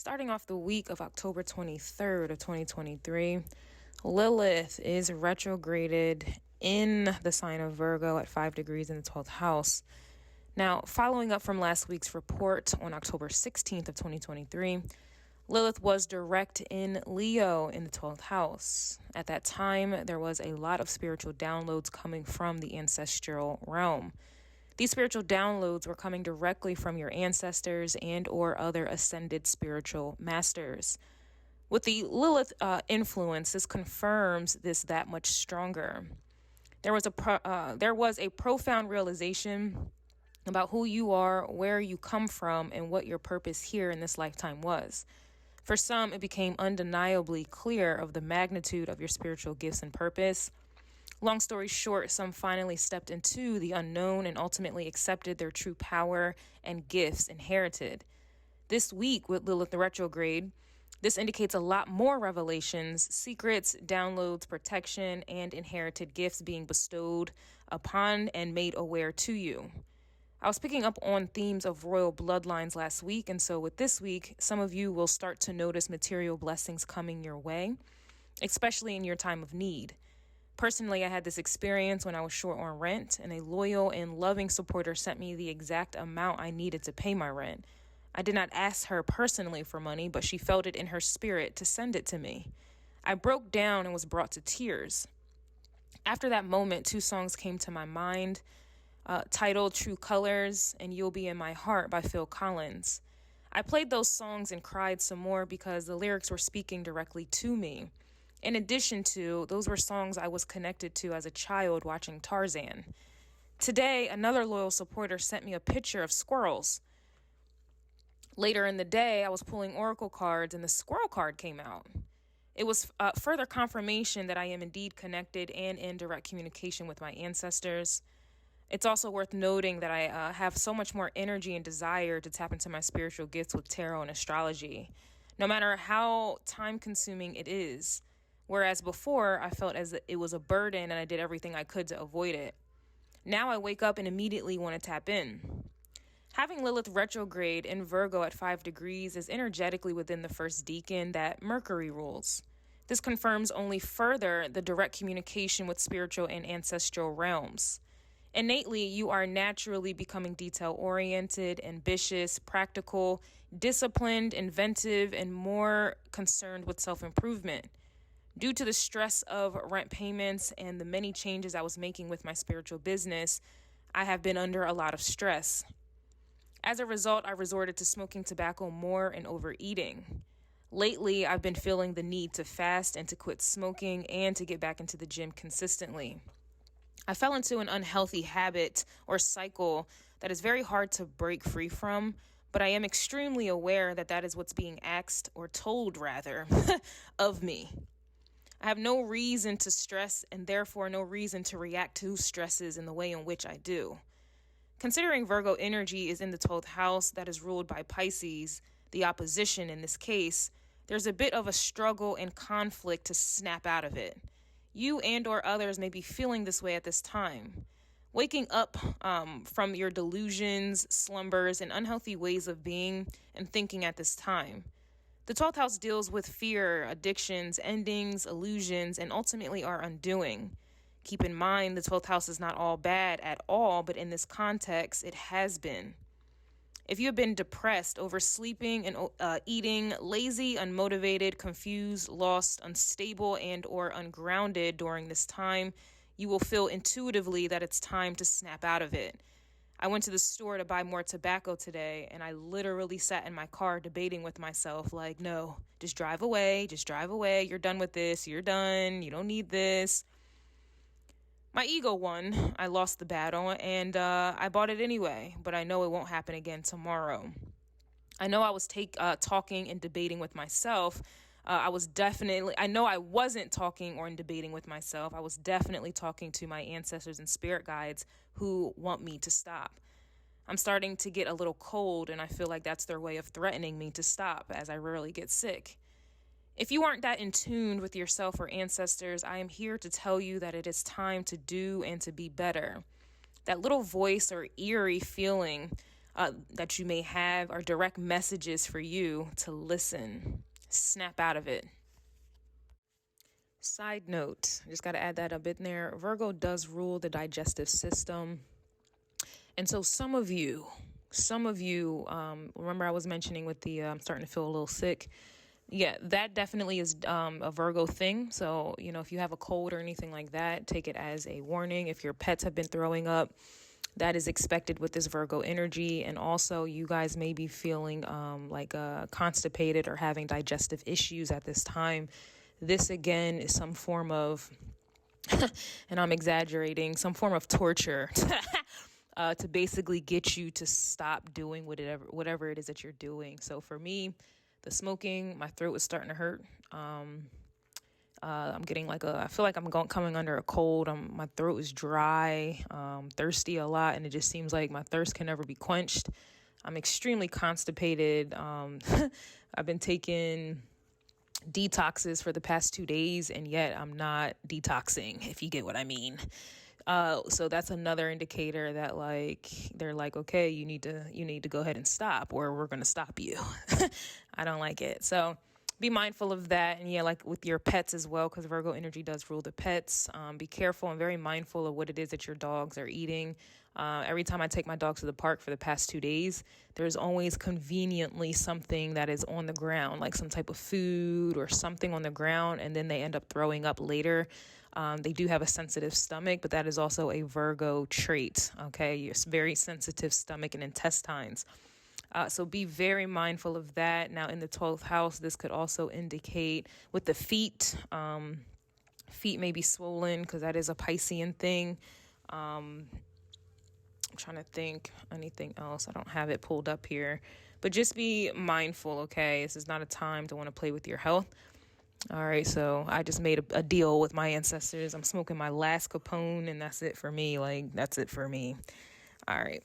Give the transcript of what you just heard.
Starting off the week of October 23rd of 2023, Lilith is retrograded in the sign of Virgo at 5 degrees in the 12th house. Now, following up from last week's report on October 16th of 2023, Lilith was direct in Leo in the 12th house. At that time, there was a lot of spiritual downloads coming from the ancestral realm. These spiritual downloads were coming directly from your ancestors and or other ascended spiritual masters. With the Lilith influence, this confirms this that much stronger. There was a profound realization about who you are, where you come from, and what your purpose here in this lifetime was. For some, it became undeniably clear of the magnitude of your spiritual gifts and purpose. Long story short, some finally stepped into the unknown and ultimately accepted their true power and gifts inherited. This week with Lilith retrograde, this indicates a lot more revelations, secrets, downloads, protection, and inherited gifts being bestowed upon and made aware to you. I was picking up on themes of royal bloodlines last week, and so with this week, some of you will start to notice material blessings coming your way, especially in your time of need. Personally, I had this experience when I was short on rent, and a loyal and loving supporter sent me the exact amount I needed to pay my rent. I did not ask her personally for money, but she felt it in her spirit to send it to me. I broke down and was brought to tears. After that moment, two songs came to my mind, titled True Colors and You'll Be in My Heart by Phil Collins. I played those songs and cried some more because the lyrics were speaking directly to me. In addition to, those were songs I was connected to as a child watching Tarzan. Today, another loyal supporter sent me a picture of squirrels. Later in the day, I was pulling oracle cards and the squirrel card came out. It was further confirmation that I am indeed connected and in direct communication with my ancestors. It's also worth noting that I have so much more energy and desire to tap into my spiritual gifts with tarot and astrology, no matter how time-consuming it is. Whereas before, I felt as it was a burden and I did everything I could to avoid it. Now I wake up and immediately want to tap in. Having Lilith retrograde in Virgo at 5 degrees is energetically within the first decan that Mercury rules. This confirms only further the direct communication with spiritual and ancestral realms. Innately, you are naturally becoming detail-oriented, ambitious, practical, disciplined, inventive, and more concerned with self-improvement. Due to the stress of rent payments and the many changes I was making with my spiritual business, I have been under a lot of stress. As a result, I resorted to smoking tobacco more and overeating. Lately, I've been feeling the need to fast and to quit smoking and to get back into the gym consistently. I fell into an unhealthy habit or cycle that is very hard to break free from, but I am extremely aware that that is what's being asked, or told rather, of me. I have no reason to stress and therefore no reason to react to stresses in the way in which I do. Considering Virgo energy is in the 12th house that is ruled by Pisces, the opposition in this case, there's a bit of a struggle and conflict to snap out of it. You and or others may be feeling this way at this time. Waking up from your delusions, slumbers, and unhealthy ways of being and thinking at this time. The 12th house deals with fear, addictions, endings, illusions, and ultimately our undoing. Keep in mind, the 12th house is not all bad at all, but in this context, it has been. If you have been depressed, oversleeping, and eating, lazy, unmotivated, confused, lost, unstable, and or ungrounded during this time, you will feel intuitively that it's time to snap out of it. I went to the store to buy more tobacco today, and I literally sat in my car debating with myself, like, no, just drive away, you're done with this, you're done, you don't need this. My ego won, I lost the battle, and I bought it anyway, but I know it won't happen again tomorrow. I know I was talking and debating with myself. I know I wasn't talking or debating with myself. I was definitely talking to my ancestors and spirit guides who want me to stop. I'm starting to get a little cold, and I feel like that's their way of threatening me to stop, as I rarely get sick. If you aren't that in tune with yourself or ancestors, I am here to tell you that it is time to do and to be better. That little voice or eerie feeling that you may have are direct messages for you to listen. Snap out of it. Side note, I just got to add that a bit in there. Virgo does rule the digestive system. And so some of you, remember I was mentioning with the, I'm starting to feel a little sick. Yeah, that definitely is a Virgo thing. So, if you have a cold or anything like that, take it as a warning. If your pets have been throwing up, that is expected with this Virgo energy. And also you guys may be feeling constipated or having digestive issues at this time. This, again, is some form of, and I'm exaggerating, some form of torture to basically get you to stop doing whatever it is that you're doing. So for me, the smoking, my throat is starting to hurt. I'm getting I feel like I'm coming under a cold. My throat is dry, thirsty a lot, and it just seems like my thirst can never be quenched. I'm extremely constipated. I've been taking detoxes for the past 2 days, and yet I'm not detoxing, if you get what I mean. So that's another indicator that they're like, okay, you need to go ahead and stop, or we're going to stop you. I don't like it. So be mindful of that. And yeah, like with your pets as well, because Virgo energy does rule the pets. Be careful and very mindful of what it is that your dogs are eating. Every time I take my dogs to the park for the past 2 days, there's always conveniently something that is on the ground, like some type of food or something on the ground, and then they end up throwing up later. They do have a sensitive stomach, but that is also a Virgo trait. Okay, you're very sensitive stomach and intestines. So be very mindful of that. Now, in the 12th house, this could also indicate with the feet. Feet may be swollen because that is a Piscean thing. I'm trying to think anything else. I don't have it pulled up here, but just be mindful. Okay, this is not a time to want to play with your health. All right, so I just made a deal with my ancestors. I'm smoking my last Capone, and that's it for me. That's it for me. All right.